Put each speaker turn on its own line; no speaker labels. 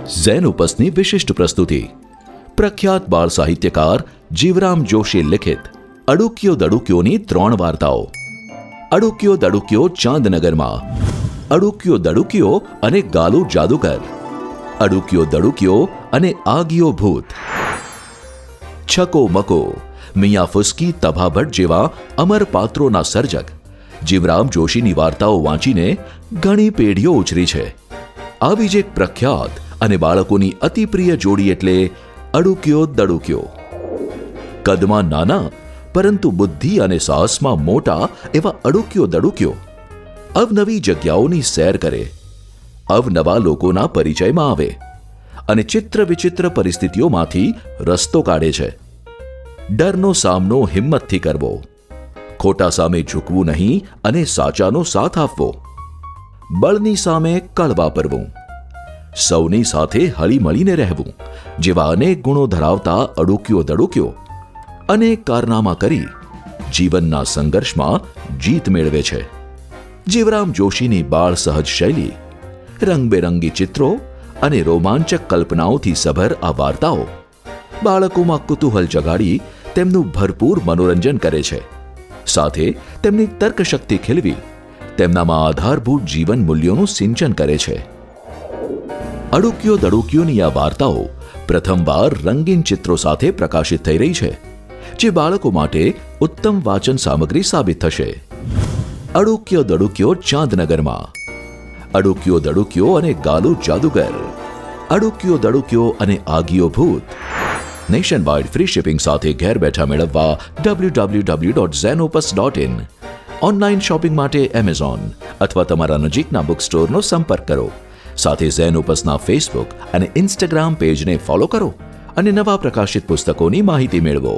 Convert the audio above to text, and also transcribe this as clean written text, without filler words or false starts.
ઝેનોપસની વિશિષ્ટ પ્રસ્તુતિ. પ્રખ્યાત બાળ સાહિત્યકાર જીવરામ જોશી લિખિત અડુક્યો દડુક્યોની 3 વાર્તાઓ. અડુક્યો દડુક્યો ચાંદનગરમાં, અડુક્યો દડુક્યો અને ગાલુ જાદુગર, અડુક્યો દડુક્યો અને આગિયો ભૂત. છકો મકો, મિયા ફુસ્કી, તભા ભટ્ટ જેવા અમર પાત્રોના સર્જક જીવરામ જોશીની વાર્તાઓ વાંચીને ઘણી પેઢીઓ ઉછરી છે. આવી જ એક પ્રખ્યાત અને બાળકોની અતિ પ્રિય જોડી એટલે અડુક્યો દડુક્યો. કદમાં નાના પરંતુ બુદ્ધિ અને સાહસમાં મોટા એવા અડુક્યો દડુક્યો અવનવી જગ્યાઓની સેર કરે, અવનવા લોકોના પરિચયમાં આવે અને ચિત્ર વિચિત્ર પરિસ્થિતિઓમાંથી રસ્તો કાઢે છે. ડરનો સામનો હિંમતથી કરવો, ખોટા સામે ઝૂકવું નહીં અને સાચાનો સાથ આપવો, બળની સામે કળ વાપરવું, સૌની સાથે હળીમળીને રહેવું જેવા અનેક ગુણો ધરાવતા અડુક્યો દડુક્યો અનેક કારનામા કરી જીવનના સંઘર્ષમાં જીત મેળવે છે. જીવરામ જોશીની બાળ સહજ શૈલી, રંગબેરંગી ચિત્રો અને રોમાંચક કલ્પનાઓથી સભર આ વાર્તાઓ બાળકોમાં કુતૂહલ જગાડી તેમનું ભરપૂર મનોરંજન કરે છે. સાથે તેમની તર્કશક્તિ ખીલવી તેમનામાં આધારભૂત જીવન મૂલ્યોનું સિંચન કરે છે. અડુક્યો દડુક્યોની આ વાર્તાઓ પ્રથમવાર રંગીન ચિત્રો સાથે પ્રકાશિત થઈ રહી છે, જે બાળકો માટે ઉત્તમ વાચન સામગ્રી સાબિત થશે. અડુક્યો દડુક્યો ચાંદનગરમાં, અડુક્યો દડુક્યો અને ગાલુ જાદુગર, અડુક્યો દડુક્યો અને આગિયો ભૂત. નેશન વાઇડ ફ્રી શિપિંગ સાથે ઘેર બેઠા મેળવવા www.zenopus.in. ઓનલાઈન શોપિંગ માટે એમેઝોન અથવા તમારા નજીકના બુક સ્ટોરનો સંપર્ક કરો. સાથે ઝેનોપસના ફેસબુક અને ઇન્સ્ટાગ્રામ પેજને ફોલો કરો અને નવા પ્રકાશિત પુસ્તકોની માહિતી મેળવો.